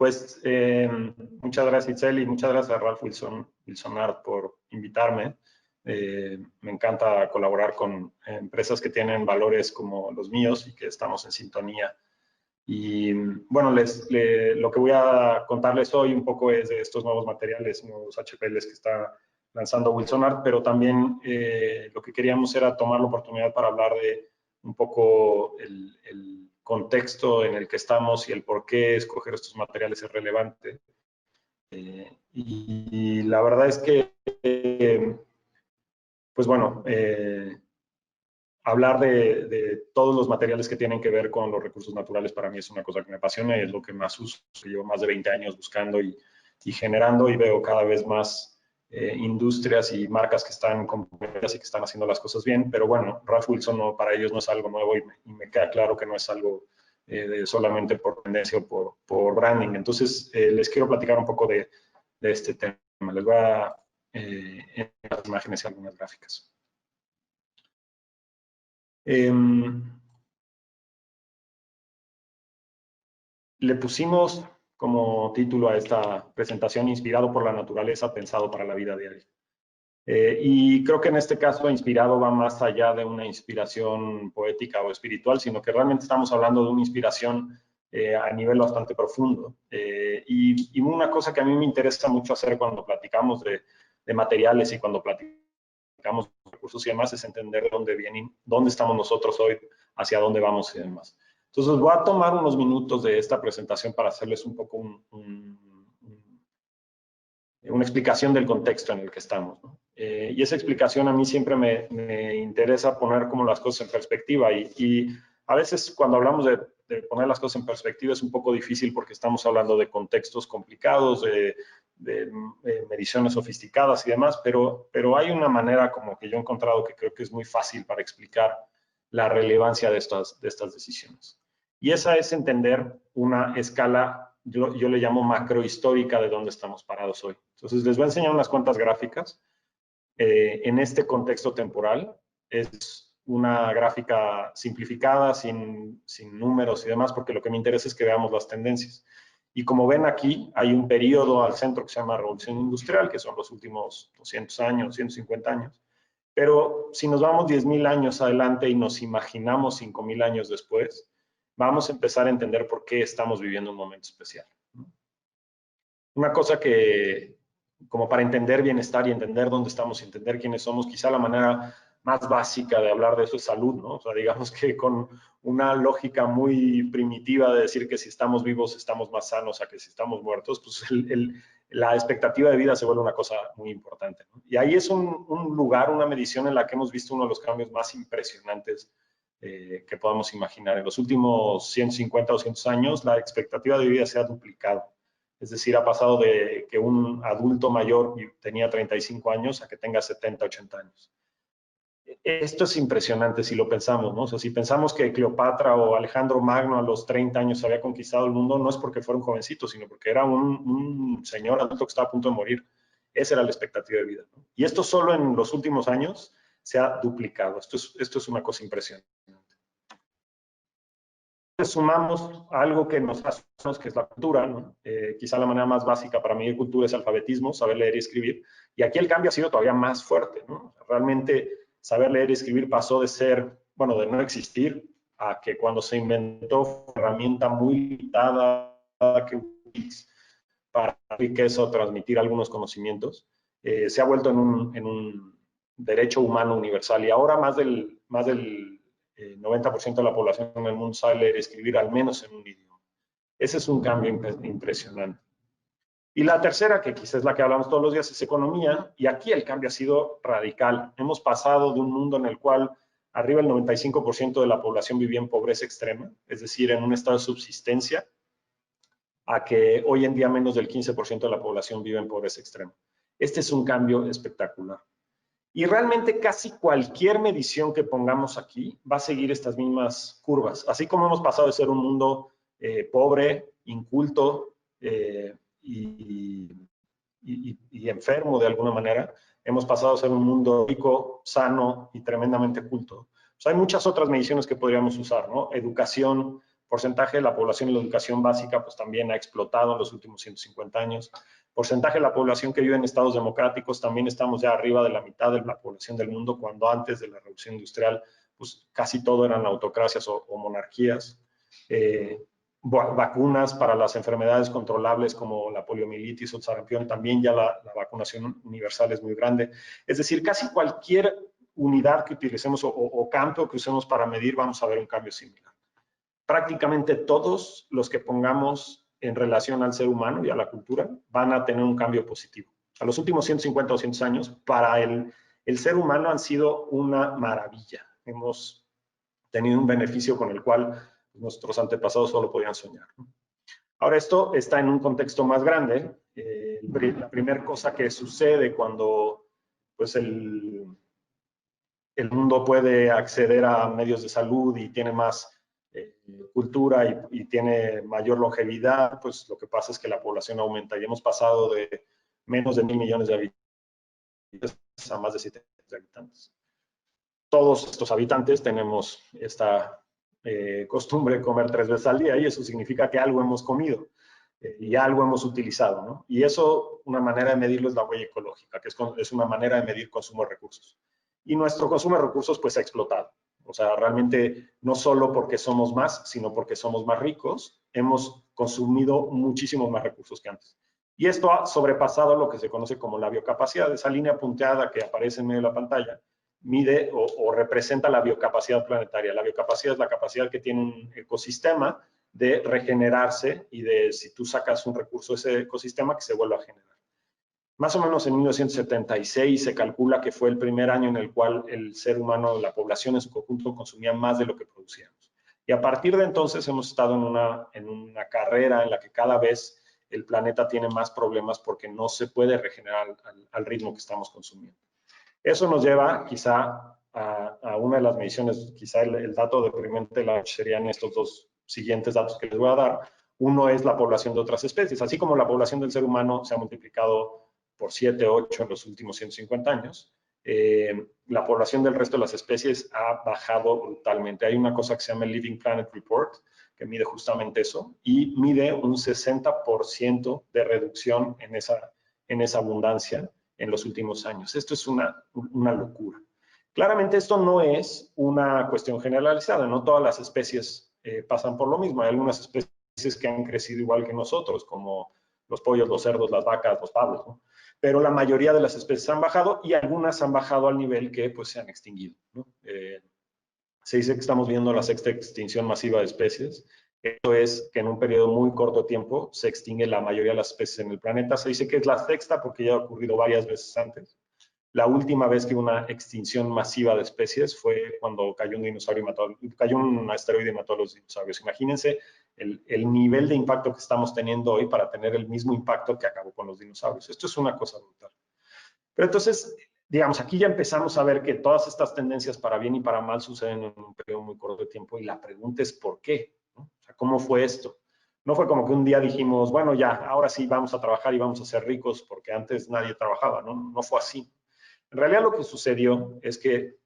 Pues muchas gracias, Itzel, y muchas gracias a Ralph Wilson-Art por invitarme. Me encanta colaborar con empresas que tienen valores como los míos y que estamos en sintonía. Y bueno, lo que voy a contarles hoy un poco es de estos nuevos materiales, nuevos HPLs que está lanzando Wilson-Art, pero también lo que queríamos era tomar la oportunidad para hablar de un poco el contexto en el que estamos y el por qué escoger estos materiales es relevante. Y la verdad es que, pues bueno, hablar de todos los materiales que tienen que ver con los recursos naturales para mí es una cosa que me apasiona y es lo que más uso. Llevo más de 20 años buscando y generando, y veo cada vez más industrias y marcas que están comprometidas y que están haciendo las cosas bien, pero bueno, Ralph Wilson para ellos no es algo nuevo y me queda claro que no es algo solamente por tendencia o por branding. Entonces, les quiero platicar un poco de este tema. Les voy a en las imágenes y algunas gráficas. Le pusimos como título a esta presentación: Inspirado por la naturaleza, pensado para la vida diaria. Y creo que en este caso inspirado va más allá de una inspiración poética o espiritual, sino que realmente estamos hablando de una inspiración a nivel bastante profundo. Y una cosa que a mí me interesa mucho hacer cuando platicamos de materiales y cuando platicamos de recursos y demás es entender dónde vienen, dónde estamos nosotros hoy, hacia dónde vamos y demás. Entonces voy a tomar unos minutos de esta presentación para hacerles un poco una explicación del contexto en el que estamos, ¿no? Y esa explicación a mí siempre me interesa poner como las cosas en perspectiva y a veces cuando hablamos de poner las cosas en perspectiva es un poco difícil porque estamos hablando de contextos complicados, de mediciones sofisticadas y demás, pero hay una manera como que yo he encontrado que creo que es muy fácil para explicar la relevancia de estas decisiones. Y esa es entender una escala, yo le llamo macrohistórica, de dónde estamos parados hoy. Entonces, les voy a enseñar unas cuantas gráficas. En este contexto temporal, es una gráfica simplificada, sin números y demás, porque lo que me interesa es que veamos las tendencias. Y como ven aquí, hay un periodo al centro que se llama Revolución Industrial, que son los últimos 200 años, 150 años. Pero si nos vamos 10.000 años adelante y nos imaginamos 5.000 años después, vamos a empezar a entender por qué estamos viviendo un momento especial. Una cosa que, como para entender bienestar y entender dónde estamos y entender quiénes somos, quizá la manera más básica de hablar de eso es salud, ¿no? O sea, digamos que con una lógica muy primitiva de decir que si estamos vivos estamos más sanos a que si estamos muertos, pues la expectativa de vida se vuelve una cosa muy importante, ¿no? Y ahí es un lugar, una medición en la que hemos visto uno de los cambios más impresionantes que podamos imaginar. En los últimos 150 o 200 años, la expectativa de vida se ha duplicado. Es decir, ha pasado de que un adulto mayor tenía 35 años a que tenga 70, 80 años. Esto es impresionante si lo pensamos, ¿no? O sea, si pensamos que Cleopatra o Alejandro Magno a los 30 años había conquistado el mundo, no es porque fuera un jovencito, sino porque era un señor adulto que estaba a punto de morir. Esa era la expectativa de vida, ¿no? Y esto solo en los últimos años se ha duplicado. Esto es una cosa impresionante. Sumamos algo que nos hace, que es la cultura, ¿no? Quizá la manera más básica para medir cultura es alfabetismo, saber leer y escribir. Y aquí el cambio ha sido todavía más fuerte, ¿no? Realmente saber leer y escribir pasó de ser, bueno, de no existir, a que cuando se inventó fue una herramienta muy limitada que utiliza para riqueza o transmitir algunos conocimientos, se ha vuelto en un derecho humano universal. Y ahora más del 90% de la población en el mundo sabe leer y escribir al menos en un idioma. Ese es un cambio impresionante. Y la tercera, que quizás es la que hablamos todos los días, es economía. Y aquí el cambio ha sido radical. Hemos pasado de un mundo en el cual arriba el 95% de la población vivía en pobreza extrema, es decir, en un estado de subsistencia, a que hoy en día menos del 15% de la población vive en pobreza extrema. Este es un cambio espectacular. Y realmente casi cualquier medición que pongamos aquí va a seguir estas mismas curvas. Así como hemos pasado de ser un mundo pobre, inculto y enfermo de alguna manera, hemos pasado a ser un mundo rico, sano y tremendamente culto. Pues hay muchas otras mediciones que podríamos usar, ¿no? Educación, Porcentaje de la población en la educación básica, pues también ha explotado en los últimos 150 años. Porcentaje de la población que vive en estados democráticos, también estamos ya arriba de la mitad de la población del mundo, cuando antes de la revolución industrial, pues casi todo eran autocracias o monarquías. Vacunas para las enfermedades controlables como la poliomielitis o el sarampión, también ya la vacunación universal es muy grande. Es decir, casi cualquier unidad que utilicemos o campo que usemos para medir, vamos a ver un cambio similar. Prácticamente todos los que pongamos en relación al ser humano y a la cultura van a tener un cambio positivo. A los últimos 150 o 200 años, para el ser humano han sido una maravilla. Hemos tenido un beneficio con el cual nuestros antepasados solo podían soñar. Ahora, esto está en un contexto más grande. La primera cosa que sucede cuando pues, el mundo puede acceder a medios de salud y tiene más cultura y tiene mayor longevidad, pues lo que pasa es que la población aumenta y hemos pasado de menos de 1.000 millones de habitantes a más de 7 millones de habitantes. Todos estos habitantes tenemos esta costumbre de comer 3 veces al día y eso significa que algo hemos comido y algo hemos utilizado, ¿no? Y eso, una manera de medirlo es la huella ecológica, que es una manera de medir consumo de recursos. Y nuestro consumo de recursos pues ha explotado. O sea, realmente no solo porque somos más, sino porque somos más ricos, hemos consumido muchísimos más recursos que antes. Y esto ha sobrepasado lo que se conoce como la biocapacidad. Esa línea punteada que aparece en medio de la pantalla mide o representa la biocapacidad planetaria. La biocapacidad es la capacidad que tiene un ecosistema de regenerarse y de, si tú sacas un recurso de ese ecosistema, que se vuelva a generar. Más o menos en 1976 se calcula que fue el primer año en el cual el ser humano, la población en su conjunto, consumía más de lo que producíamos. Y a partir de entonces hemos estado en una carrera en la que cada vez el planeta tiene más problemas porque no se puede regenerar al ritmo que estamos consumiendo. Eso nos lleva quizá a una de las mediciones, quizá el dato deprimente de la noche serían estos dos siguientes datos que les voy a dar. Uno es la población de otras especies. Así como la población del ser humano se ha multiplicado por 7 o 8 en los últimos 150 años, la población del resto de las especies ha bajado brutalmente. Hay una cosa que se llama el Living Planet Report, que mide justamente eso, y mide un 60% de reducción en esa abundancia en los últimos años. Esto es una locura. Claramente esto no es una cuestión generalizada, no todas las especies pasan por lo mismo. Hay algunas especies que han crecido igual que nosotros, como los pollos, los cerdos, las vacas, los pavos, ¿no? Pero la mayoría de las especies han bajado y algunas han bajado al nivel que pues se han extinguido, ¿no? Se dice que estamos viendo la 6ª extinción masiva de especies. Esto es que en un periodo muy corto de tiempo se extingue la mayoría de las especies en el planeta. Se dice que es la 6ª porque ya ha ocurrido varias veces antes. La última vez que hubo una extinción masiva de especies fue cuando cayó un dinosaurio y cayó un asteroide y mató a los dinosaurios. Imagínense el nivel de impacto que estamos teniendo hoy para tener el mismo impacto que acabó con los dinosaurios. Esto es una cosa brutal. Pero entonces, digamos, aquí ya empezamos a ver que todas estas tendencias para bien y para mal suceden en un periodo muy corto de tiempo y la pregunta es ¿por qué? ¿No? O sea, ¿cómo fue esto? No fue como que un día dijimos, bueno, ya, ahora sí vamos a trabajar y vamos a ser ricos porque antes nadie trabajaba, ¿no? No fue así. En realidad lo que sucedió es que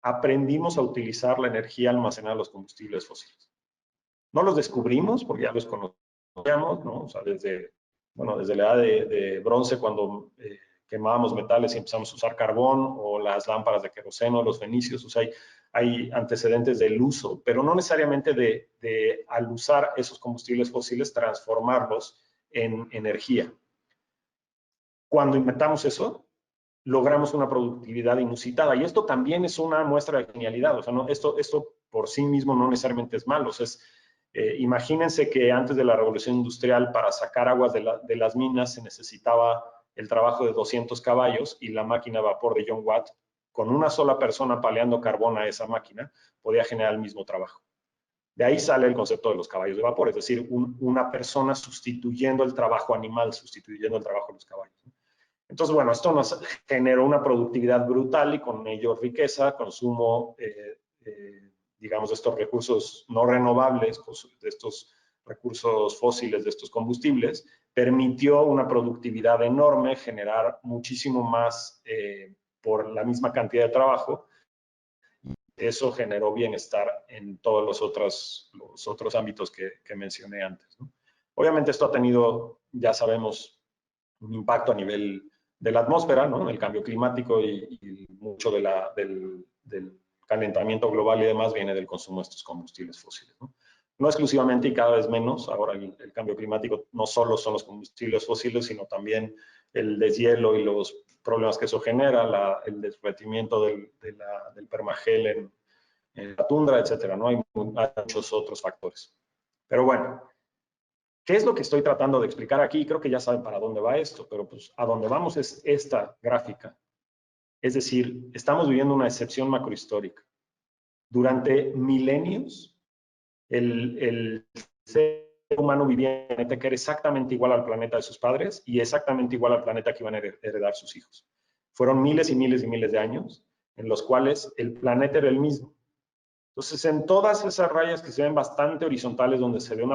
aprendimos a utilizar la energía almacenada en los combustibles fósiles. No los descubrimos porque ya los conocíamos, ¿no? O sea, desde la edad de bronce, cuando quemábamos metales y empezamos a usar carbón, o las lámparas de queroseno, los fenicios, o sea, hay antecedentes del uso, pero no necesariamente de al usar esos combustibles fósiles transformarlos en energía. Cuando inventamos eso, logramos una productividad inusitada. Y esto también es una muestra de genialidad. O sea, esto por sí mismo no necesariamente es malo. O sea, imagínense que antes de la revolución industrial, para sacar aguas de las minas se necesitaba el trabajo de 200 caballos y la máquina a vapor de John Watt, con una sola persona paleando carbón a esa máquina, podía generar el mismo trabajo. De ahí sale el concepto de los caballos de vapor, es decir, una persona sustituyendo el trabajo animal, sustituyendo el trabajo de los caballos. Entonces, bueno, esto nos generó una productividad brutal y con ello riqueza, consumo, digamos, de estos recursos no renovables, de estos recursos fósiles, de estos combustibles, permitió una productividad enorme, generar muchísimo más por la misma cantidad de trabajo. eso generó bienestar en todos los otros ámbitos que mencioné antes, ¿no? Obviamente esto ha tenido, ya sabemos, un impacto a nivel de la atmósfera, ¿no? El cambio climático y mucho del calentamiento global y demás viene del consumo de estos combustibles fósiles, ¿no? No exclusivamente y cada vez menos. Ahora el cambio climático no solo son los combustibles fósiles, sino también el deshielo y los problemas que eso genera, el derretimiento del permagel en la tundra, etcétera, ¿no? Hay muchos otros factores. Pero bueno, ¿qué es lo que estoy tratando de explicar aquí? Creo que ya saben para dónde va esto, pero pues a dónde vamos es esta gráfica. Es decir, estamos viviendo una excepción macrohistórica. Durante milenios, el ser humano vivía en un planeta que era exactamente igual al planeta de sus padres y exactamente igual al planeta que iban a heredar sus hijos. Fueron miles y miles y miles de años en los cuales el planeta era el mismo. Entonces, en todas esas rayas que se ven bastante horizontales, donde se ve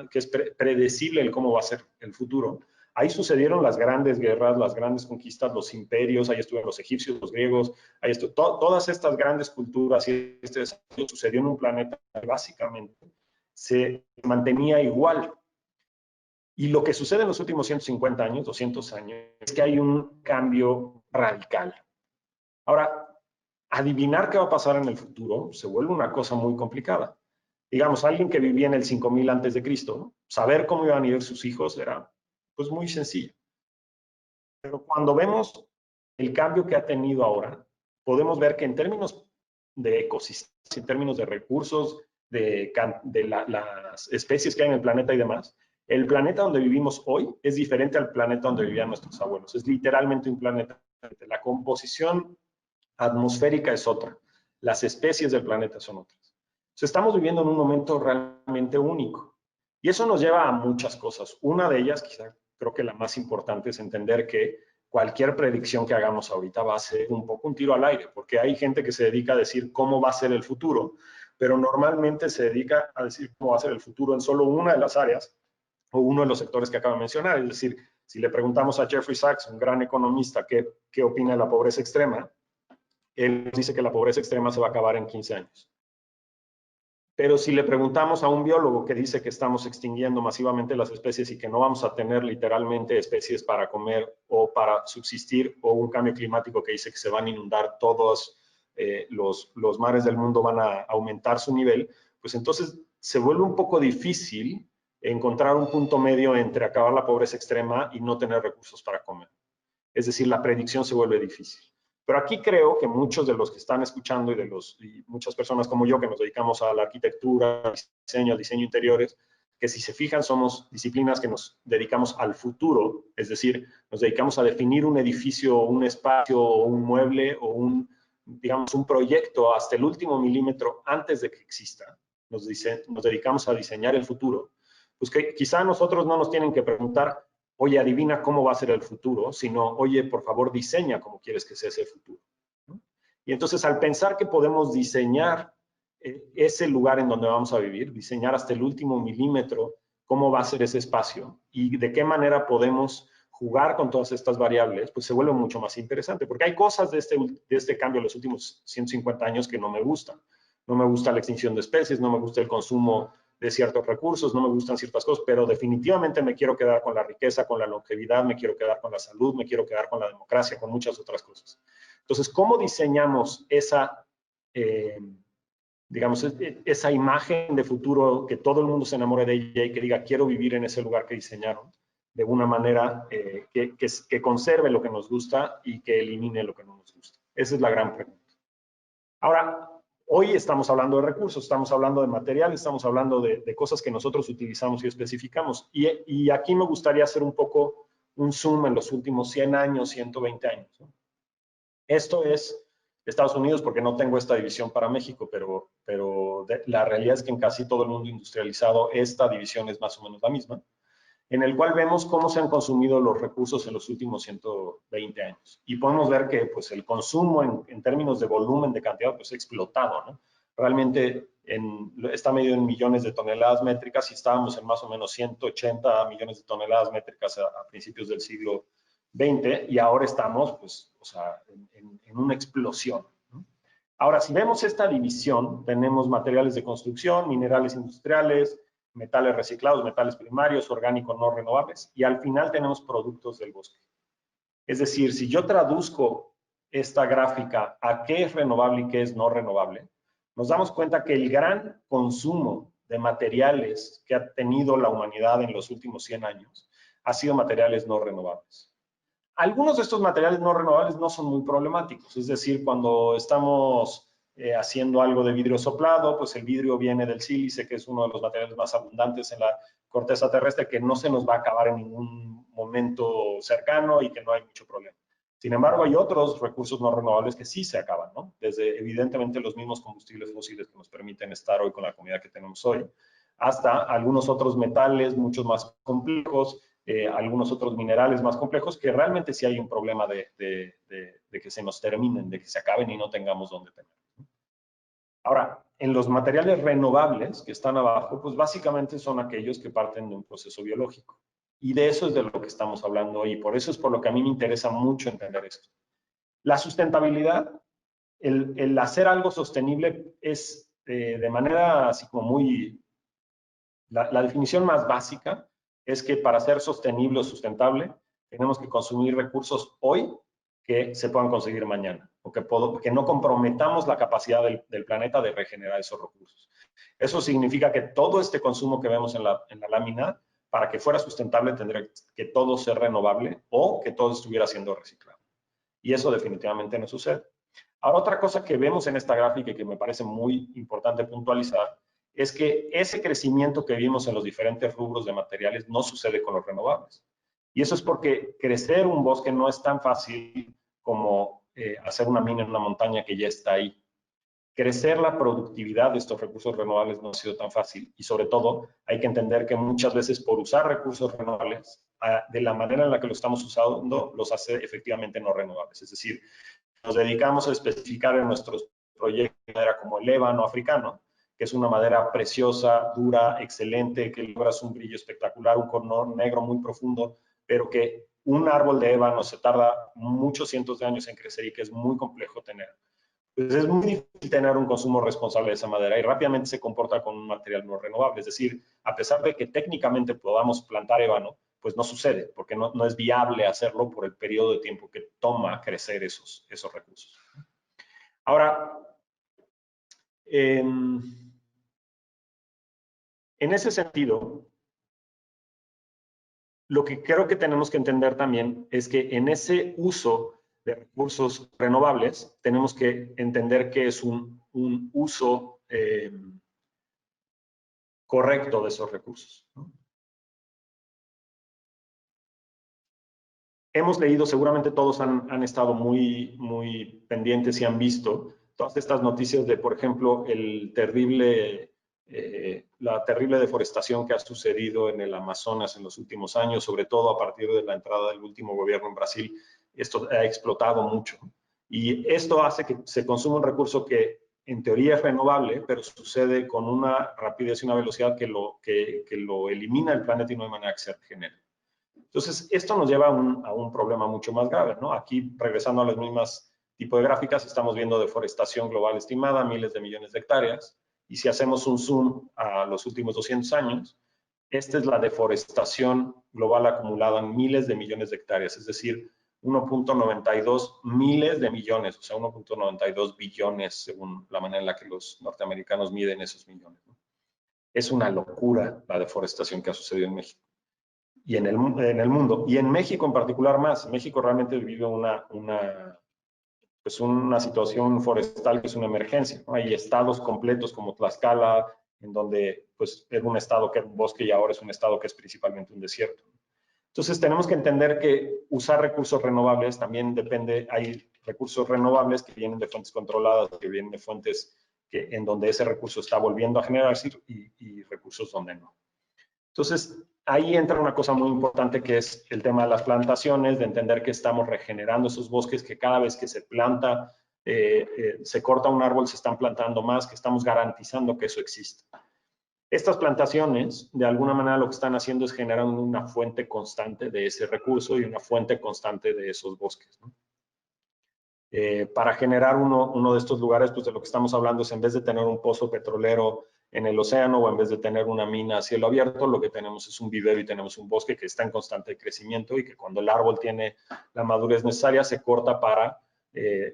que es predecible el cómo va a ser el futuro, ahí sucedieron las grandes guerras, las grandes conquistas, los imperios, ahí estuvieron los egipcios, los griegos, todas estas grandes culturas y este desarrollo sucedió en un planeta que básicamente se mantenía igual. Y lo que sucede en los últimos 150 años, 200 años, es que hay un cambio radical. Ahora, adivinar qué va a pasar en el futuro se vuelve una cosa muy complicada. Digamos, alguien que vivía en el 5000 antes de Cristo, ¿no? Saber cómo iban a vivir sus hijos era pues muy sencillo. Pero cuando vemos el cambio que ha tenido ahora, podemos ver que en términos de ecosistemas, en términos de recursos, las especies que hay en el planeta y demás, el planeta donde vivimos hoy es diferente al planeta donde vivían nuestros abuelos. Es literalmente un planeta. La composición atmosférica es otra. Las especies del planeta son otras. Entonces, estamos viviendo en un momento realmente único. Y eso nos lleva a muchas cosas. Una de ellas, quizá creo que la más importante, es entender que cualquier predicción que hagamos ahorita va a ser un poco un tiro al aire, porque hay gente que se dedica a decir cómo va a ser el futuro, pero normalmente se dedica a decir cómo va a ser el futuro en solo una de las áreas o uno de los sectores que acabo de mencionar. Es decir, si le preguntamos a Jeffrey Sachs, un gran economista, qué opina de la pobreza extrema, él dice que la pobreza extrema se va a acabar en 15 años. Pero si le preguntamos a un biólogo que dice que estamos extinguiendo masivamente las especies y que no vamos a tener literalmente especies para comer o para subsistir, o un cambio climático que dice que se van a inundar todos los mares del mundo, van a aumentar su nivel, pues entonces se vuelve un poco difícil encontrar un punto medio entre acabar la pobreza extrema y no tener recursos para comer. Es decir, la predicción se vuelve difícil. Pero aquí creo que muchos de los que están escuchando y muchas personas como yo que nos dedicamos a la arquitectura, al diseño interiores, que si se fijan somos disciplinas que nos dedicamos al futuro, es decir, nos dedicamos a definir un edificio, un espacio, un mueble o digamos, un proyecto hasta el último milímetro antes de que exista. Nos dedicamos a diseñar el futuro. Pues que quizá a nosotros no nos tienen que preguntar, oye, adivina cómo va a ser el futuro, sino, oye, por favor, diseña cómo quieres que sea ese futuro, ¿no? Y entonces, al pensar que podemos diseñar ese lugar en donde vamos a vivir, diseñar hasta el último milímetro cómo va a ser ese espacio y de qué manera podemos jugar con todas estas variables, pues se vuelve mucho más interesante, porque hay cosas de este cambio en los últimos 150 años que no me gustan. No me gusta la extinción de especies, no me gusta el consumo de ciertos recursos, no me gustan ciertas cosas, pero definitivamente me quiero quedar con la riqueza, con la longevidad, me quiero quedar con la salud, me quiero quedar con la democracia, con muchas otras cosas. Entonces, ¿cómo diseñamos digamos, esa imagen de futuro, que todo el mundo se enamore de ella y que diga, quiero vivir en ese lugar que diseñaron, de una manera que conserve lo que nos gusta y que elimine lo que no nos gusta? Esa es la gran pregunta. Ahora, hoy estamos hablando de recursos, estamos hablando de materiales, estamos hablando de cosas que nosotros utilizamos y especificamos. Y aquí me gustaría hacer un poco un zoom en los últimos 100 años, 120 años, ¿no? Esto es Estados Unidos, porque no tengo esta división para México, pero la realidad es que en casi todo el mundo industrializado esta división es más o menos la misma, en el cual vemos cómo se han consumido los recursos en los últimos 120 años. Y podemos ver que pues, el consumo en términos de volumen, de cantidad, pues ha explotado, ¿no? Realmente está medido en millones de toneladas métricas y estábamos en más o menos 180 millones de toneladas métricas a principios del siglo XX, y ahora estamos, pues, o sea, en una explosión, ¿no? Ahora, si vemos esta división, tenemos materiales de construcción, minerales industriales, metales reciclados, metales primarios, orgánicos no renovables, y al final tenemos productos del bosque. Es decir, si yo traduzco esta gráfica a qué es renovable y qué es no renovable, nos damos cuenta que el gran consumo de materiales que ha tenido la humanidad en los últimos 100 años ha sido materiales no renovables. Algunos de estos materiales no renovables no son muy problemáticos, es decir, cuando estamos haciendo algo de vidrio soplado, pues el vidrio viene del sílice, que es uno de los materiales más abundantes en la corteza terrestre, que no se nos va a acabar en ningún momento cercano y que no hay mucho problema. Sin embargo, hay otros recursos no renovables que sí se acaban, ¿no? Desde, evidentemente, los mismos combustibles fósiles que nos permiten estar hoy con la comida que tenemos hoy, hasta algunos otros metales mucho más complejos, algunos otros minerales más complejos, que realmente sí hay un problema de que se nos terminen, de que se acaben y no tengamos dónde tenerlos. Ahora, en los materiales renovables que están abajo, pues básicamente son aquellos que parten de un proceso biológico. Y de eso es de lo que estamos hablando hoy. Por eso es por lo que a mí me interesa mucho entender esto. La sustentabilidad, el hacer algo sostenible es de manera así como muy... La definición más básica es que para ser sostenible o sustentable tenemos que consumir recursos hoy que se puedan conseguir mañana, o que no comprometamos la capacidad del planeta de regenerar esos recursos. Eso significa que todo este consumo que vemos en la lámina, para que fuera sustentable, tendría que todo ser renovable o que todo estuviera siendo reciclado. Y eso definitivamente no sucede. Ahora, otra cosa que vemos en esta gráfica y que me parece muy importante puntualizar es que ese crecimiento que vimos en los diferentes rubros de materiales no sucede con los renovables. Y eso es porque crecer un bosque no es tan fácil como hacer una mina en una montaña que ya está ahí. Crecer la productividad de estos recursos renovables no ha sido tan fácil. Y sobre todo, hay que entender que muchas veces por usar recursos renovables, de la manera en la que lo estamos usando, los hace efectivamente no renovables. Es decir, nos dedicamos a especificar en nuestros proyectos madera como el ébano africano, que es una madera preciosa, dura, excelente, que logras un brillo espectacular, un color negro muy profundo, pero que un árbol de ébano se tarda muchos cientos de años en crecer y que es muy complejo tener. Pues es muy difícil tener un consumo responsable de esa madera y rápidamente se comporta con un material no renovable. Es decir, a pesar de que técnicamente podamos plantar ébano, pues no sucede, porque no es viable hacerlo por el periodo de tiempo que toma crecer esos recursos. Ahora, en ese sentido, lo que creo que tenemos que entender también es que en ese uso de recursos renovables, tenemos que entender que es un uso correcto de esos recursos, ¿no? Hemos leído, seguramente todos han estado muy pendientes y han visto todas estas noticias de, por ejemplo, la terrible deforestación que ha sucedido en el Amazonas en los últimos años, sobre todo a partir de la entrada del último gobierno en Brasil. Esto ha explotado mucho. Y esto hace que se consuma un recurso que en teoría es renovable, pero sucede con una rapidez y una velocidad que lo elimina el planeta y no hay manera que se regenere. Entonces, esto nos lleva a un problema mucho más grave, ¿no? Aquí, regresando a las mismas tipos de gráficas, estamos viendo deforestación global estimada, miles de millones de hectáreas, y si hacemos un zoom a los últimos 200 años, esta es la deforestación global acumulada en miles de millones de hectáreas, es decir, 1.92 miles de millones, o sea, 1.92 billones, según la manera en la que los norteamericanos miden esos millones, ¿no? Es una locura la deforestación que ha sucedido en México y en el mundo. Y en México en particular más. México realmente vive pues una situación forestal que es una emergencia, ¿no? Hay estados completos como Tlaxcala, en donde pues era un estado que era un bosque y ahora es un estado que es principalmente un desierto. Entonces tenemos que entender que usar recursos renovables también depende, hay recursos renovables que vienen de fuentes controladas, que vienen de fuentes en donde ese recurso está volviendo a generarse y recursos donde no. Entonces, ahí entra una cosa muy importante que es el tema de las plantaciones, de entender que estamos regenerando esos bosques, que cada vez que se planta, se corta un árbol, se están plantando más, que estamos garantizando que eso existe. Estas plantaciones, de alguna manera, lo que están haciendo es generar una fuente constante de ese recurso y una fuente constante de esos bosques, ¿no? Para generar uno de estos lugares, pues de lo que estamos hablando es, en vez de tener un pozo petrolero en el océano o en vez de tener una mina a cielo abierto, lo que tenemos es un vivero y tenemos un bosque que está en constante crecimiento y que cuando el árbol tiene la madurez necesaria se corta para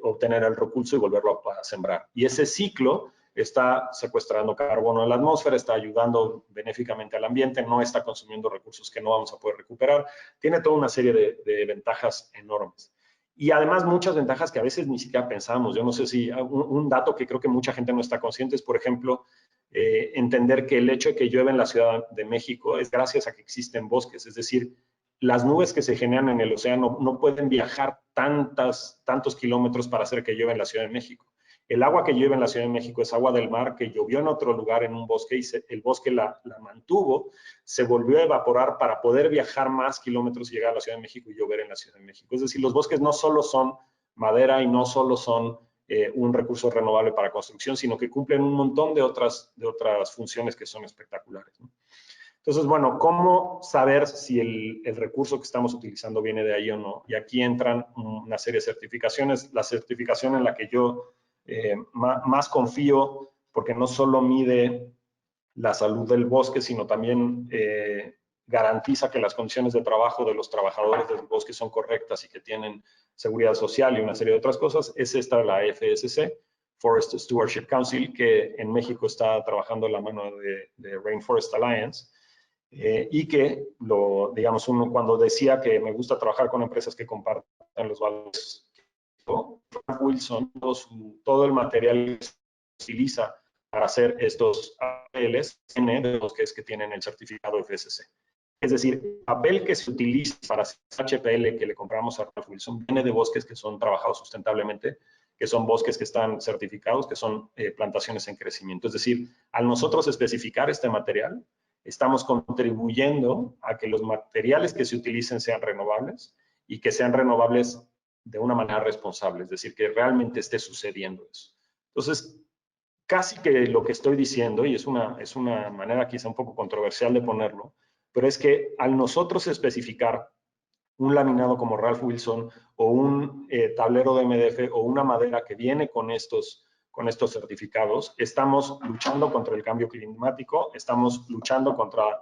obtener el recurso y volverlo a sembrar. Y ese ciclo está secuestrando carbono en la atmósfera, está ayudando benéficamente al ambiente, no está consumiendo recursos que no vamos a poder recuperar. Tiene toda una serie de ventajas enormes. Y además muchas ventajas que a veces ni siquiera pensamos. Yo no sé si un dato que creo que mucha gente no está consciente es, por ejemplo, entender que el hecho de que llueve en la Ciudad de México es gracias a que existen bosques. Es decir, las nubes que se generan en el océano no pueden viajar tantos kilómetros para hacer que llueva en la Ciudad de México. El agua que llueve en la Ciudad de México es agua del mar que llovió en otro lugar, en un bosque, y el bosque la mantuvo, se volvió a evaporar para poder viajar más kilómetros y llegar a la Ciudad de México y llover en la Ciudad de México. Es decir, los bosques no solo son madera y no solo son un recurso renovable para construcción, sino que cumplen un montón de otras funciones que son espectaculares, ¿no? Entonces, bueno, ¿cómo saber si el recurso que estamos utilizando viene de ahí o no? Y aquí entran una serie de certificaciones. La certificación en la que yo más confío, porque no solo mide la salud del bosque, sino también garantiza que las condiciones de trabajo de los trabajadores del bosque son correctas y que tienen seguridad social y una serie de otras cosas, es esta, la FSC, Forest Stewardship Council, que en México está trabajando en la mano de Rainforest Alliance, y que, digamos, uno cuando decía que me gusta trabajar con empresas que comparten los valores, Wilson, todo el material que se utiliza para hacer estos APLs viene de bosques que tienen el certificado FSC. Es decir, el papel que se utiliza para hacer HPL que le compramos a Ralph Wilson viene de bosques que son trabajados sustentablemente, que son bosques que están certificados, que son plantaciones en crecimiento. Es decir, al nosotros especificar este material, estamos contribuyendo a que los materiales que se utilicen sean renovables y que sean renovables de una manera responsable, es decir, que realmente esté sucediendo eso. Entonces, casi que lo que estoy diciendo, y es una manera quizá un poco controversial de ponerlo, pero es que al nosotros especificar un laminado como Ralph Wilson o un tablero de MDF o una madera que viene con estos certificados, estamos luchando contra el cambio climático, estamos luchando contra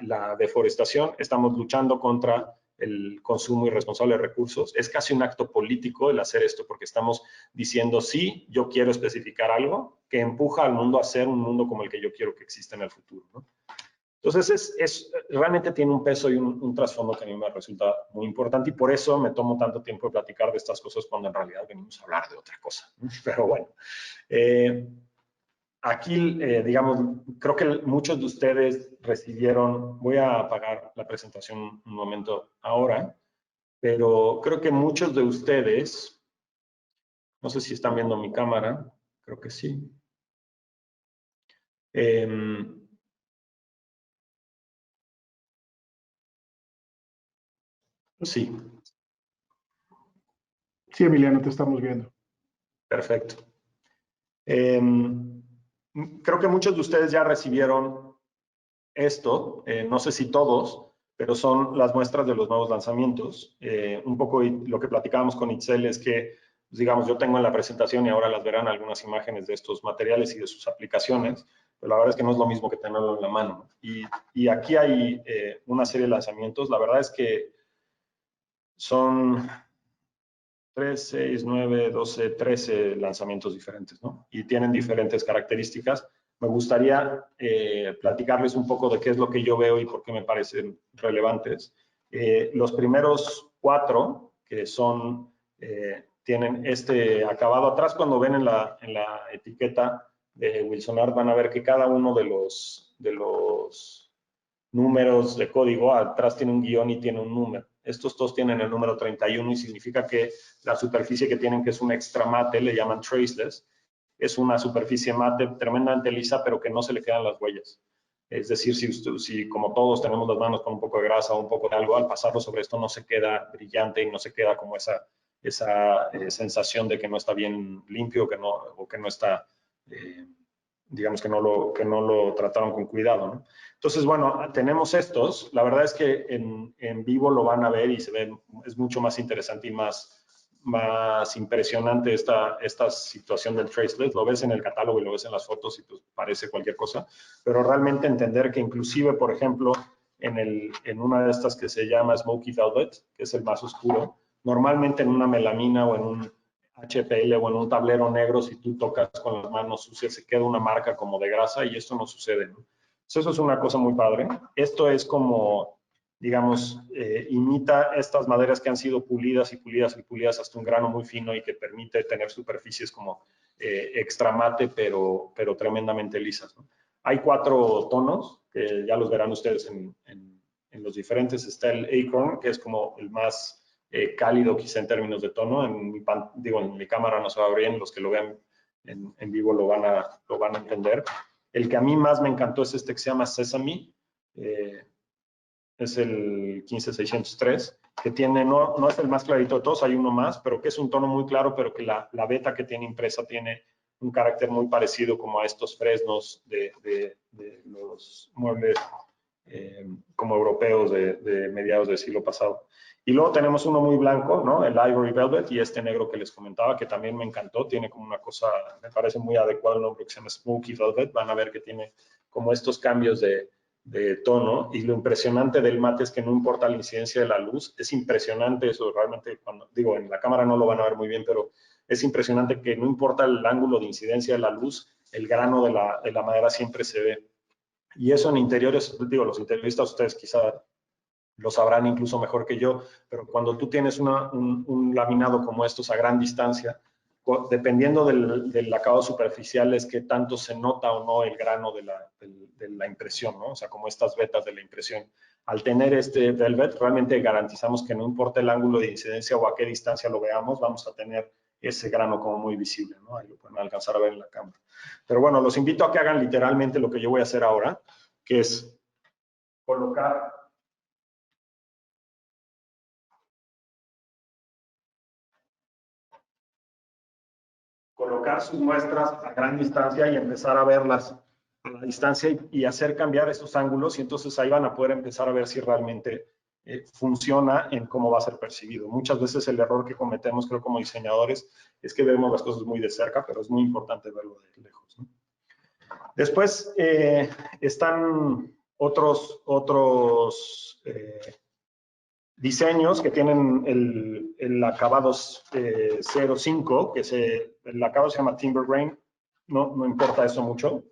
la deforestación, estamos luchando contra el consumo irresponsable de recursos. Es casi un acto político el hacer esto, porque estamos diciendo, sí, yo quiero especificar algo que empuja al mundo a ser un mundo como el que yo quiero que exista en el futuro, ¿no? Entonces, realmente tiene un peso y un trasfondo que a mí me resulta muy importante, y por eso me tomo tanto tiempo de platicar de estas cosas cuando en realidad venimos a hablar de otra cosa. Pero bueno, aquí, digamos, creo que muchos de ustedes recibieron, voy a apagar la presentación un momento ahora, pero creo que muchos de ustedes, no sé si están viendo mi cámara, creo que sí. Sí. Sí, Emiliano, te estamos viendo. Perfecto. Creo que muchos de ustedes ya recibieron esto, no sé si todos, pero son las muestras de los nuevos lanzamientos. Un poco lo que platicábamos con Itzel es que, digamos, yo tengo en la presentación y ahora las verán algunas imágenes de estos materiales y de sus aplicaciones, pero la verdad es que no es lo mismo que tenerlo en la mano. Y aquí hay una serie de lanzamientos. La verdad es que son 3, 6, 9, 12, 13 lanzamientos diferentes, ¿no? Y tienen diferentes características. Me gustaría platicarles un poco de qué es lo que yo veo y por qué me parecen relevantes. Los primeros 4, que son, tienen este acabado atrás, cuando ven en la etiqueta de Wilson Art, van a ver que cada uno de los números de código atrás tiene un guión y tiene un número. Estos dos tienen el número 31 y significa que la superficie que tienen, que es un extra mate, le llaman traceless, es una superficie mate tremendamente lisa, pero que no se le quedan las huellas. Es decir, si como todos tenemos las manos con un poco de grasa o un poco de algo, al pasarlo sobre esto no se queda brillante y no se queda como esa sensación de que no está bien limpio o que no está, digamos, que no lo trataron con cuidado, ¿no? Entonces, bueno, tenemos estos. La verdad es que en vivo lo van a ver y se ve, es mucho más interesante y más más impresionante esta situación del tracelet. Lo ves en el catálogo y lo ves en las fotos y pues parece cualquier cosa, pero realmente entender que inclusive, por ejemplo, en una de estas que se llama Smoky Velvet, que es el más oscuro, normalmente en una melamina o en un HPL o en un tablero negro, si tú tocas con las manos sucias, se queda una marca como de grasa y esto no sucede, ¿no? Eso es una cosa muy padre. Esto es como, digamos, imita estas maderas que han sido pulidas y pulidas y pulidas hasta un grano muy fino y que permite tener superficies como extra mate, pero tremendamente lisas, ¿no? Hay 4 tonos, que ya los verán ustedes en los diferentes. Está el Acorn, que es como el más cálido quizá en términos de tono. En mi cámara no se va a ver bien, los que lo vean en vivo lo van a entender. El que a mí más me encantó es este que se llama Sesame, es el 15603, que tiene, no es el más clarito de todos, hay uno más, pero que es un tono muy claro, pero que la beta que tiene impresa tiene un carácter muy parecido como a estos fresnos de los muebles como europeos de mediados del siglo pasado. Y luego tenemos uno muy blanco, ¿no? El Ivory Velvet, y este negro que les comentaba, que también me encantó, tiene como una cosa, me parece muy adecuado el nombre, que se llama Smoky Velvet. Van a ver que tiene como estos cambios de tono, y lo impresionante del mate es que no importa la incidencia de la luz, es impresionante eso, realmente, cuando digo, en la cámara no lo van a ver muy bien, pero es impresionante que no importa el ángulo de incidencia de la luz, el grano de la madera siempre se ve. Y eso en interiores, digo, los interioristas ustedes quizá lo sabrán incluso mejor que yo, pero cuando tú tienes un laminado como estos a gran distancia, dependiendo del acabado superficial es que tanto se nota o no el grano de la impresión, ¿no? O sea, como estas vetas de la impresión. Al tener este velvet, realmente garantizamos que no importa el ángulo de incidencia o a qué distancia lo veamos, vamos a tener ese grano como muy visible, ¿no? Ahí lo pueden alcanzar a ver en la cámara. Pero bueno, los invito a que hagan literalmente lo que yo voy a hacer ahora, que es colocar sus muestras a gran distancia y empezar a verlas a la distancia y hacer cambiar esos ángulos, y entonces ahí van a poder empezar a ver si realmente funciona en cómo va a ser percibido. Muchas veces el error que cometemos, creo, como diseñadores, es que vemos las cosas muy de cerca, pero es muy importante verlo de lejos, ¿no? Después están otros diseños que tienen el acabado 05, que el acabado se llama Timber Grain, no importa eso mucho,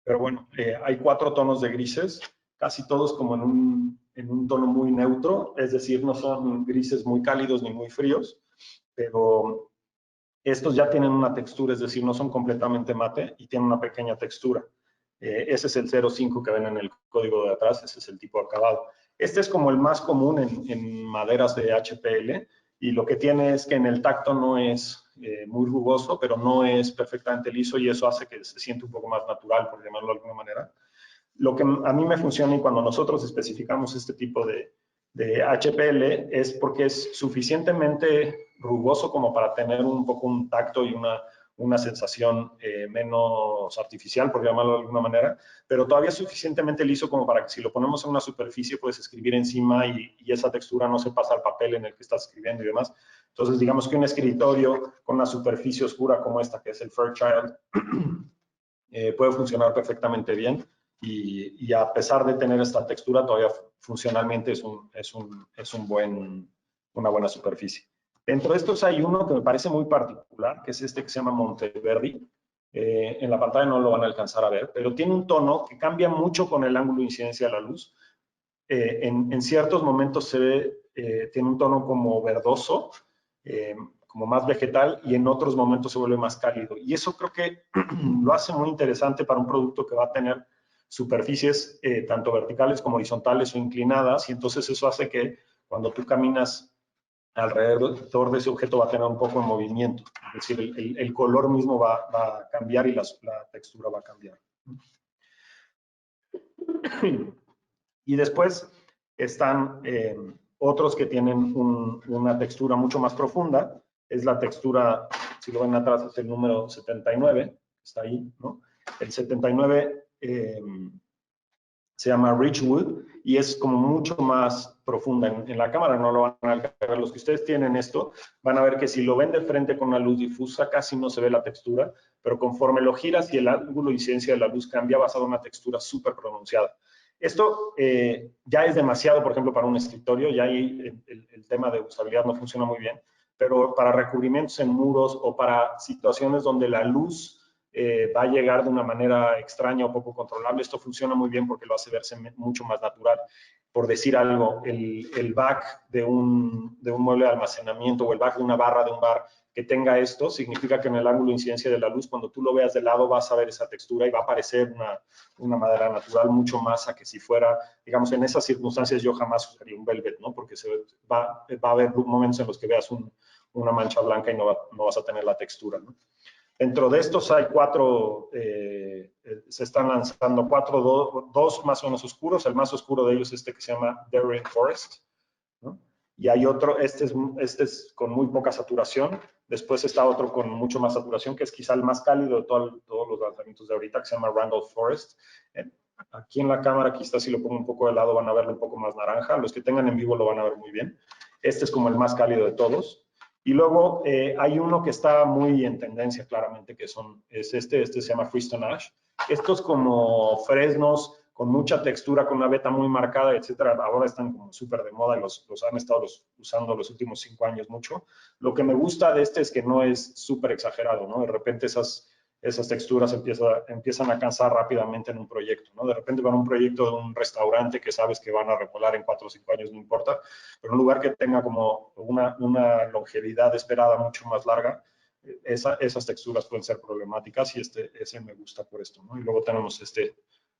pero bueno, hay 4 tonos de grises, casi todos como en un tono muy neutro, es decir, no son grises muy cálidos ni muy fríos, pero estos ya tienen una textura, es decir, no son completamente mate y tienen una pequeña textura. Ese es el 05 que ven en el código de atrás, ese es el tipo de acabado. Este es como el más común en maderas de HPL, y lo que tiene es que en el tacto no es muy rugoso, pero no es perfectamente liso, y eso hace que se siente un poco más natural, por llamarlo de alguna manera. Lo que a mí me funciona, y cuando nosotros especificamos este tipo de HPL, es porque es suficientemente rugoso como para tener un poco un tacto y una sensación menos artificial, por llamarlo de alguna manera, pero todavía es suficientemente liso como para que si lo ponemos en una superficie puedes escribir encima y esa textura no se pasa al papel en el que estás escribiendo y demás. Entonces, digamos que un escritorio con una superficie oscura como esta, que es el Fairchild, puede funcionar perfectamente bien, y a pesar de tener esta textura, todavía funcionalmente es una buena superficie. Dentro de estos hay uno que me parece muy particular, que es este que se llama Monteverdi. En la pantalla no lo van a alcanzar a ver, pero tiene un tono que cambia mucho con el ángulo de incidencia de la luz. En ciertos momentos se ve, tiene un tono como verdoso, como más vegetal, y en otros momentos se vuelve más cálido. Y eso creo que lo hace muy interesante para un producto que va a tener superficies tanto verticales como horizontales o inclinadas, y entonces eso hace que cuando tú caminas alrededor de ese objeto va a tener un poco de movimiento, es decir, el color mismo va a cambiar y la textura va a cambiar. Y después están otros que tienen una textura mucho más profunda. Es la textura, si lo ven atrás, es el número 79, está ahí, ¿no? El 79 se llama Richwood, y es como mucho más profunda. En la cámara no lo van a alcanzar a ver. Los que ustedes tienen esto, van a ver que si lo ven de frente con una luz difusa, casi no se ve la textura, pero conforme lo giras y el ángulo de incidencia de la luz cambia, vas a dar una textura súper pronunciada. Esto ya es demasiado, por ejemplo, para un escritorio, ya ahí el tema de usabilidad no funciona muy bien, pero para recubrimientos en muros o para situaciones donde la luz va a llegar de una manera extraña o poco controlable, esto funciona muy bien porque lo hace verse mucho más natural. Por decir algo, el back de un mueble de almacenamiento o el back de una barra de un bar que tenga esto, significa que en el ángulo de incidencia de la luz, cuando tú lo veas de lado, vas a ver esa textura y va a parecer una madera natural mucho más a que si fuera, digamos, en esas circunstancias yo jamás usaría un velvet, ¿no? Porque va a haber momentos en los que veas una mancha blanca y no vas a tener la textura, ¿no? Dentro de estos hay se están lanzando dos más o menos oscuros. El más oscuro de ellos es este que se llama The Rainforest, ¿no? Y hay otro, este es con muy poca saturación. Después está otro con mucho más saturación, que es quizá el más cálido de todos los lanzamientos de ahorita, que se llama Randolph Forest. Aquí en la cámara, quizás si lo pongo un poco de lado, van a verlo un poco más naranja. Los que tengan en vivo lo van a ver muy bien. Este es como el más cálido de todos. Y luego hay uno que está muy en tendencia, claramente, que es este se llama Freestone Ash. Estos como fresnos, con mucha textura, con una veta muy marcada, etcétera, ahora están como súper de moda y los han estado usando los últimos 5 años mucho. Lo que me gusta de este es que no es súper exagerado, ¿no? De repente esas texturas empiezan a cansar rápidamente en un proyecto, ¿no? De repente van a un proyecto de un restaurante que sabes que van a remodelar en 4 o 5 años, no importa, pero un lugar que tenga como una longevidad esperada mucho más larga, esas texturas pueden ser problemáticas y ese me gusta por esto, ¿no? Y luego tenemos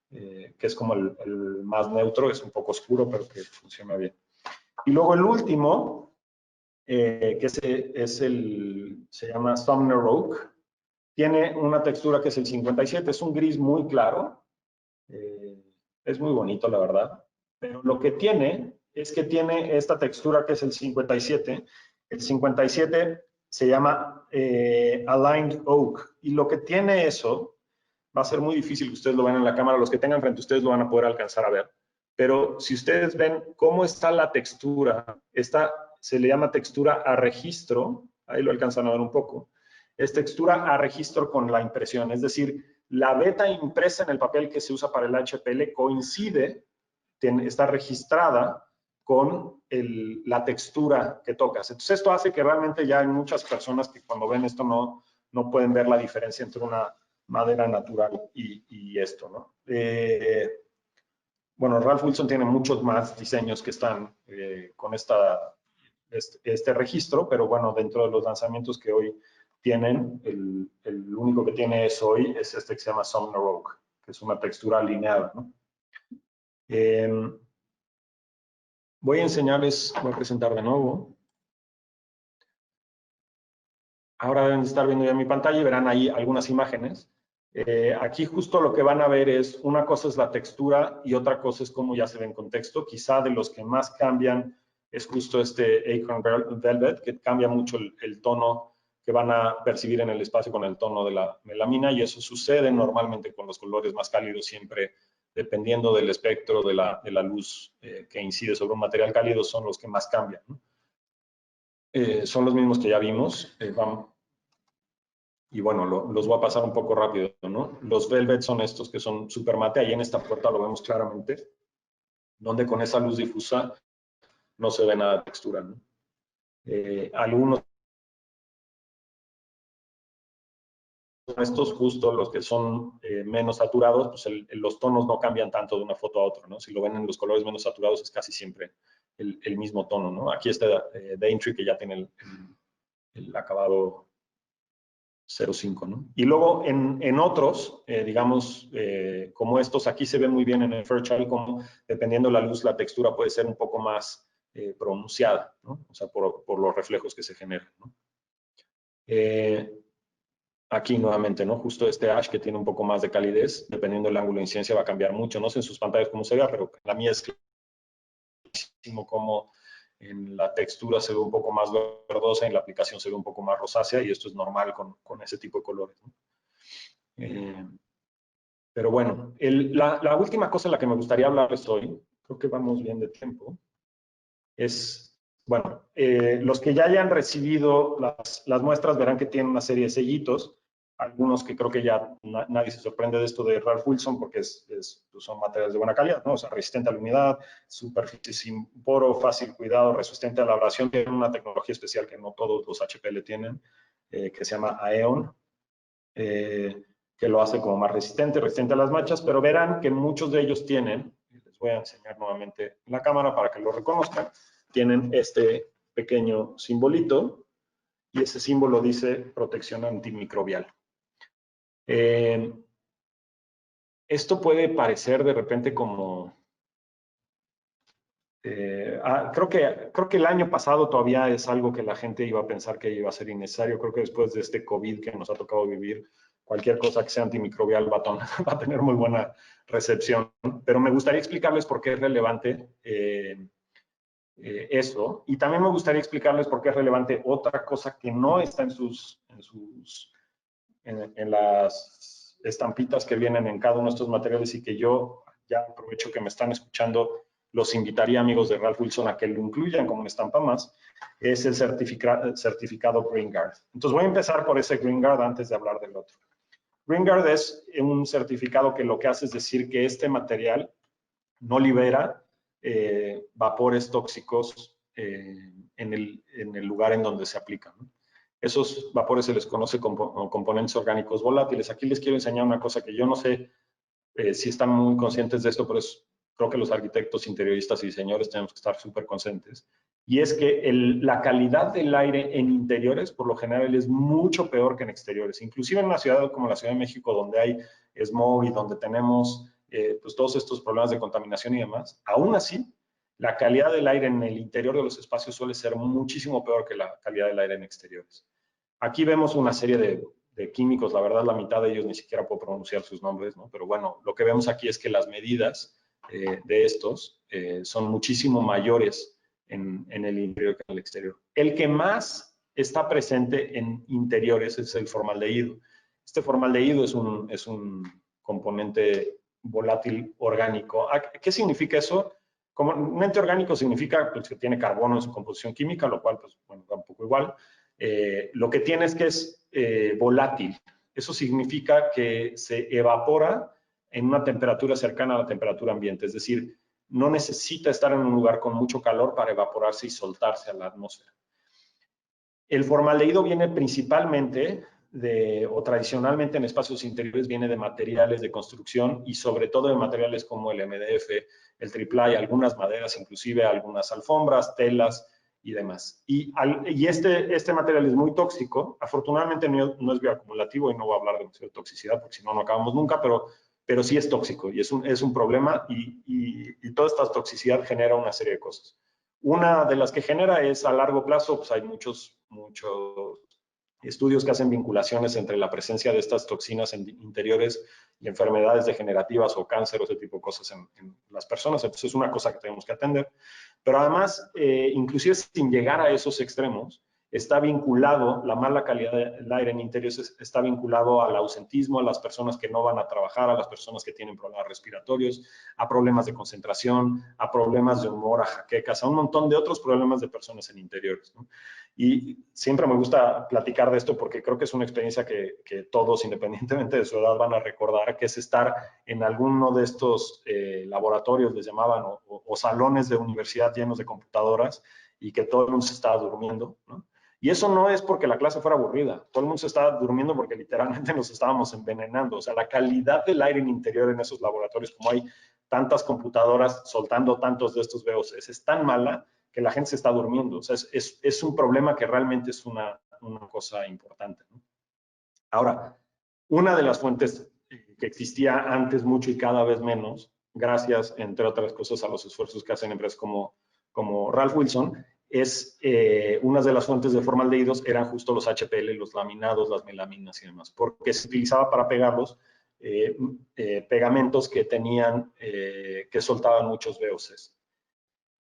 que es como el más neutro, es un poco oscuro, pero que funciona bien. Y luego el último, que se llama Sumner Oak, tiene una textura que es el 57, es un gris muy claro, es muy bonito la verdad, pero lo que tiene es que tiene esta textura que es el 57. El 57 se llama Aligned Oak, y lo que tiene eso, va a ser muy difícil que ustedes lo vean en la cámara, los que tengan frente a ustedes lo van a poder alcanzar a ver, pero si ustedes ven cómo está la textura, se le llama textura a registro, ahí lo alcanzan a ver un poco, es textura a registro con la impresión, es decir, la veta impresa en el papel que se usa para el HPL coincide, está registrada con la textura que tocas. Entonces esto hace que realmente ya hay muchas personas que cuando ven esto no pueden ver la diferencia entre una madera natural y esto, ¿no? Bueno, Ralph Wilson tiene muchos más diseños que están con este registro, pero bueno, dentro de los lanzamientos que hoy tienen, el único que tiene eso hoy es este que se llama Sumner Oak, que es una textura alineada, ¿no? Voy a presentar de nuevo. Ahora deben de estar viendo ya mi pantalla y verán ahí algunas imágenes. Aquí justo lo que van a ver es, una cosa es la textura y otra cosa es cómo ya se ve en contexto. Quizá de los que más cambian es justo este Acorn Velvet, que cambia mucho el tono que van a percibir en el espacio con el tono de la melamina, y eso sucede normalmente con los colores más cálidos, siempre dependiendo del espectro de la luz que incide sobre un material cálido, son los que más cambian, ¿no? Son los mismos que ya vimos. Y bueno, los voy a pasar un poco rápido, ¿no? Los Velvet son estos que son súper mate. Ahí en esta puerta lo vemos claramente, donde con esa luz difusa no se ve nada de textura, ¿no? Algunos estos, justo los que son menos saturados, pues los tonos no cambian tanto de una foto a otra, ¿no? Si lo ven en los colores menos saturados es casi siempre el mismo tono, ¿no? Aquí está Daintree, que ya tiene el acabado 0.5, ¿no? Y luego en otros, digamos, como estos, aquí se ve muy bien en el Fairchild como dependiendo de la luz, la textura puede ser un poco más pronunciada, ¿no? O sea, por los reflejos que se generan, ¿no? Aquí nuevamente, ¿no? Justo este ash que tiene un poco más de calidez, dependiendo del ángulo de incidencia va a cambiar mucho. No sé en sus pantallas cómo se vea, pero la mía es clarísimo como en la textura se ve un poco más verdosa, en la aplicación se ve un poco más rosácea, y esto es normal con ese tipo de colores, ¿no? Pero bueno, la última cosa en la que me gustaría hablarles hoy, creo que vamos bien de tiempo. Bueno, los que ya hayan recibido las muestras verán que tienen una serie de sellitos, algunos que creo que ya nadie se sorprende de esto de Ralph Wilson porque son materiales de buena calidad, ¿no? O sea, resistente a la humedad, superficie sin poro, fácil cuidado, resistente a la abrasión, tienen una tecnología especial que no todos los HPL tienen, que se llama AEON, que lo hace como más resistente a las manchas, pero verán que muchos de ellos tienen, les voy a enseñar nuevamente en la cámara para que lo reconozcan, tienen este pequeño simbolito y ese símbolo dice protección antimicrobial. Esto puede parecer de repente como... creo que el año pasado todavía es algo que la gente iba a pensar que iba a ser innecesario. Creo que después de este COVID que nos ha tocado vivir, cualquier cosa que sea antimicrobial va a tener muy buena recepción. Pero me gustaría explicarles por qué es relevante eso. Y también me gustaría explicarles por qué es relevante otra cosa que no está en las estampitas que vienen en cada uno de estos materiales y que yo ya aprovecho que me están escuchando, los invitaría, amigos de Ralph Wilson, a que lo incluyan como una estampa más, es el certificado GreenGuard. Entonces voy a empezar por ese GreenGuard antes de hablar del otro. GreenGuard es un certificado que lo que hace es decir que este material no libera vapores tóxicos en el lugar en donde se aplican, ¿no? Esos vapores se les conoce como componentes orgánicos volátiles. Aquí les quiero enseñar una cosa que yo no sé si están muy conscientes de esto, pero creo que los arquitectos, interioristas y diseñadores tenemos que estar súper conscientes. Y es que la calidad del aire en interiores, por lo general, es mucho peor que en exteriores. Inclusive en una ciudad como la Ciudad de México, donde hay smog y donde tenemos pues todos estos problemas de contaminación y demás, aún así, la calidad del aire en el interior de los espacios suele ser muchísimo peor que la calidad del aire en exteriores. Aquí vemos una serie de químicos, la verdad la mitad de ellos ni siquiera puedo pronunciar sus nombres, ¿no? Pero bueno, lo que vemos aquí es que las medidas de estos son muchísimo mayores en el interior que en el exterior. El que más está presente en interiores es el formaldehído. Este formaldehído es un componente volátil orgánico. ¿Qué significa eso? Componente orgánico significa pues, que tiene carbono en su composición química, lo cual, pues, bueno, da un poco igual. Lo que tiene es que es volátil. Eso significa que se evapora en una temperatura cercana a la temperatura ambiente, es decir, no necesita estar en un lugar con mucho calor para evaporarse y soltarse a la atmósfera. El formaldehído viene principalmente o tradicionalmente en espacios interiores viene de materiales de construcción y sobre todo de materiales como el MDF, el AAA, algunas maderas, inclusive algunas alfombras, telas y demás. Y este material es muy tóxico. Afortunadamente no es bioacumulativo y no voy a hablar de toxicidad porque si no, no acabamos nunca, pero sí es tóxico y es un problema y toda esta toxicidad genera una serie de cosas. Una de las que genera es a largo plazo, pues hay muchos estudios que hacen vinculaciones entre la presencia de estas toxinas en interiores y enfermedades degenerativas o cáncer o ese tipo de cosas en las personas. Entonces es una cosa que tenemos que atender. Pero además, inclusive sin llegar a esos extremos, está vinculado, la mala calidad del aire en interiores está vinculado al ausentismo, a las personas que no van a trabajar, a las personas que tienen problemas respiratorios, a problemas de concentración, a problemas de humor, a jaquecas, a un montón de otros problemas de personas en interiores, ¿no? Y siempre me gusta platicar de esto porque creo que es una experiencia que todos, independientemente de su edad, van a recordar, que es estar en alguno de estos laboratorios, les llamaban, o salones de universidad llenos de computadoras y que todo el mundo se estaba durmiendo, ¿no? Y eso no es porque la clase fuera aburrida, todo el mundo se estaba durmiendo porque literalmente nos estábamos envenenando. O sea, la calidad del aire en interior en esos laboratorios, como hay tantas computadoras soltando tantos de estos VOCs, es tan mala que la gente se está durmiendo. O sea, es un problema que realmente es una cosa importante, ¿no? Ahora, una de las fuentes que existía antes mucho y cada vez menos, gracias, entre otras cosas, a los esfuerzos que hacen empresas como Ralph Wilson, es una de las fuentes de formaldehídos eran justo los HPL, los laminados, las melaminas y demás, porque se utilizaba para pegarlos pegamentos que tenían, que soltaban muchos VOCs.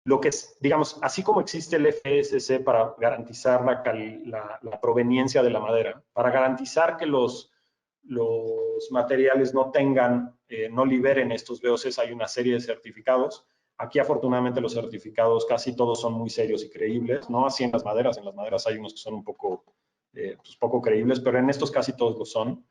Lo que es, digamos, así como existe el FSC para garantizar la proveniencia de la madera, para garantizar que los materiales no liberen estos VOCs, hay una serie de certificados. Aquí, afortunadamente, los certificados casi todos son muy serios y creíbles, no así en las maderas hay unos que son un poco, pues poco creíbles, pero en estos casi todos lo son.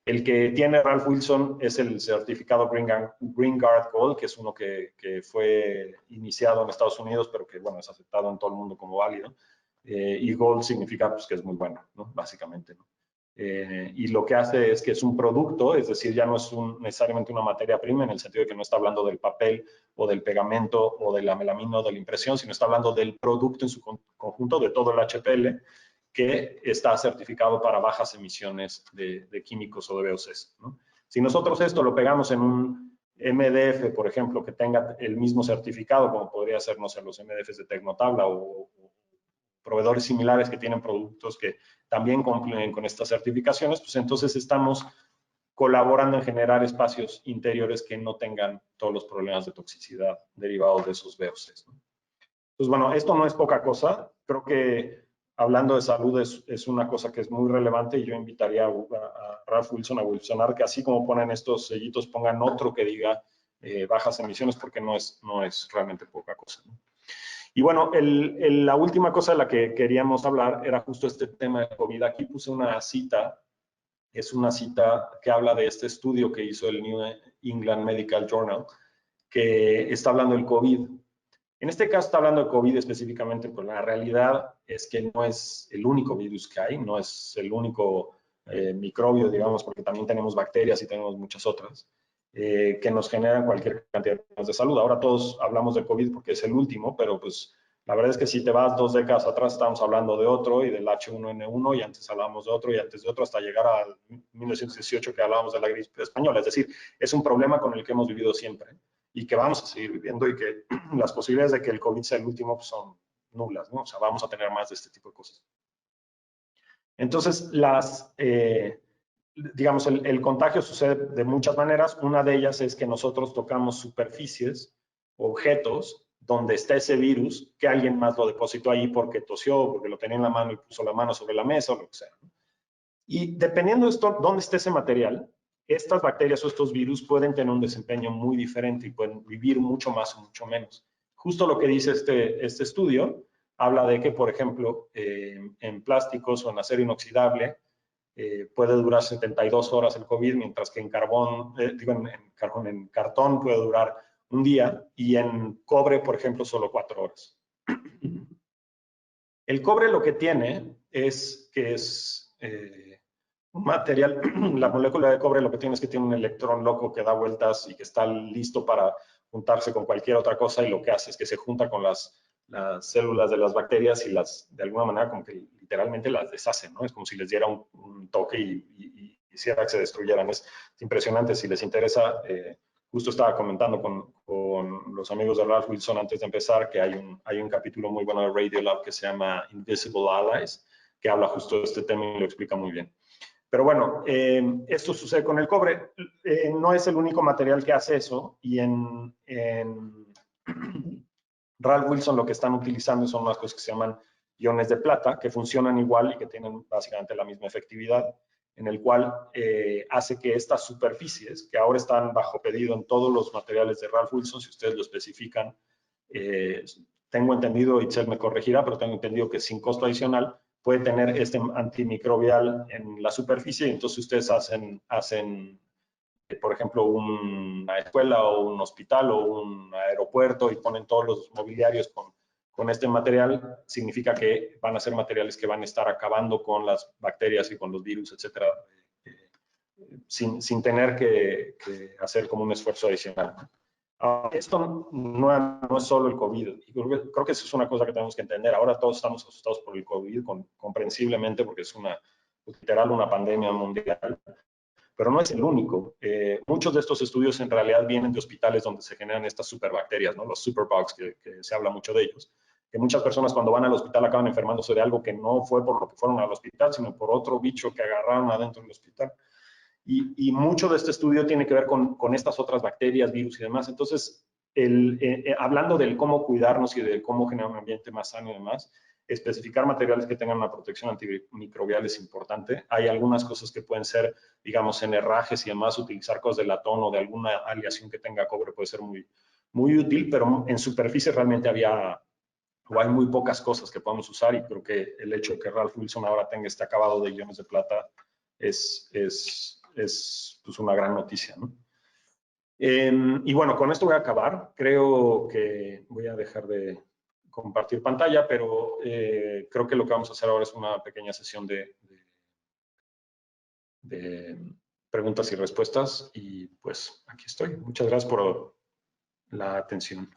El que tiene Ralph Wilson es el certificado Green Guard Gold, que es uno que fue iniciado en Estados Unidos, pero que, bueno, es aceptado en todo el mundo como válido. Y Gold significa, pues, que es muy bueno, ¿no? Básicamente, ¿no? Y lo que hace es que es un producto, es decir, ya no es necesariamente una materia prima, en el sentido de que no está hablando del papel o del pegamento o de la melamina o de la impresión, sino está hablando del producto en su conjunto, de todo el HPL, que está certificado para bajas emisiones de químicos o de VOCs, ¿no? Si nosotros esto lo pegamos en un MDF, por ejemplo, que tenga el mismo certificado, como podría ser, no sé, los MDFs de Tecnotabla o proveedores similares que tienen productos que también cumplen con estas certificaciones, pues entonces estamos colaborando en generar espacios interiores que no tengan todos los problemas de toxicidad derivados de esos VOCs, ¿no? Pues bueno, esto no es poca cosa. Creo que hablando de salud es una cosa que es muy relevante y yo invitaría a Ralph Wilson a evolucionar, que así como ponen estos sellitos, pongan otro que diga bajas emisiones, porque no es realmente poca cosa, ¿no? Y bueno, la última cosa de la que queríamos hablar era justo este tema de COVID. Aquí puse una cita, es una cita que habla de este estudio que hizo el New England Medical Journal, que está hablando del COVID. En este caso está hablando de COVID específicamente, pero la realidad es que no es el único virus que hay, no es el único microbio, digamos, porque también tenemos bacterias y tenemos muchas otras que nos generan cualquier cantidad de problemas de salud. Ahora todos hablamos de COVID porque es el último, pero pues la verdad es que si te vas 2 décadas atrás, estamos hablando de otro y del H1N1, y antes hablábamos de otro y antes de otro, hasta llegar a 1918 que hablábamos de la gripe española. Es decir, es un problema con el que hemos vivido siempre y que vamos a seguir viviendo, y que las posibilidades de que el COVID sea el último pues, son nulas, ¿no? O sea, vamos a tener más de este tipo de cosas. Entonces, digamos, el contagio sucede de muchas maneras. Una de ellas es que nosotros tocamos superficies, objetos, donde está ese virus, que alguien más lo depositó ahí porque tosió, porque lo tenía en la mano y puso la mano sobre la mesa o lo que sea, ¿no? Y dependiendo de esto, dónde esté ese material, estas bacterias o estos virus pueden tener un desempeño muy diferente y pueden vivir mucho más o mucho menos. Justo lo que dice este estudio, habla de que, por ejemplo, en plásticos o en acero inoxidable, puede durar 72 horas el COVID, mientras que en carbón, en cartón puede durar un día, y en cobre, por ejemplo, solo 4 horas. El cobre lo que tiene es que es un material, la molécula de cobre lo que tiene es que tiene un electrón loco que da vueltas y que está listo para juntarse con cualquier otra cosa, y lo que hace es que se junta con las células de las bacterias y de alguna manera como que literalmente las deshace, ¿no? Es como si les diera un toque y hiciera que se destruyeran. Es impresionante. Si les interesa, justo estaba comentando con los amigos de Ralph Wilson antes de empezar que hay un capítulo muy bueno de Radiolab que se llama Invisible Allies, que habla justo de este tema y lo explica muy bien. Pero bueno, esto sucede con el cobre. No es el único material que hace eso, y en Ralph Wilson lo que están utilizando son unas cosas que se llaman iones de plata, que funcionan igual y que tienen básicamente la misma efectividad, en el cual hace que estas superficies, que ahora están bajo pedido en todos los materiales de Ralph Wilson, si ustedes lo especifican, tengo entendido, Itzel me corregirá, pero tengo entendido que sin costo adicional puede tener este antimicrobial en la superficie, y entonces ustedes hacen por ejemplo, una escuela o un hospital o un aeropuerto y ponen todos los mobiliarios con este material, significa que van a ser materiales que van a estar acabando con las bacterias y con los virus, etcétera, sin tener que hacer como un esfuerzo adicional. Esto no es solo el COVID, y creo que eso es una cosa que tenemos que entender. Ahora todos estamos asustados por el COVID, comprensiblemente, porque es literal una pandemia mundial, pero no es el único. Muchos de estos estudios en realidad vienen de hospitales donde se generan estas superbacterias, ¿no? Los superbugs, que se habla mucho de ellos, que muchas personas cuando van al hospital acaban enfermándose de algo que no fue por lo que fueron al hospital, sino por otro bicho que agarraron adentro del hospital. Y mucho de este estudio tiene que ver con estas otras bacterias, virus y demás. Entonces, hablando del cómo cuidarnos y de cómo generar un ambiente más sano y demás, especificar materiales que tengan una protección antimicrobial es importante. Hay algunas cosas que pueden ser, digamos, en herrajes y demás, utilizar cosas de latón o de alguna aleación que tenga cobre puede ser muy muy útil, pero en superficie realmente hay muy pocas cosas que podamos usar, y creo que el hecho de que Ralph Wilson ahora tenga este acabado de iones de plata es pues una gran noticia, ¿no? Y bueno, con esto voy a acabar. Creo que voy a dejar de compartir pantalla, pero creo que lo que vamos a hacer ahora es una pequeña sesión de preguntas y respuestas, y pues aquí estoy. Muchas gracias por la atención.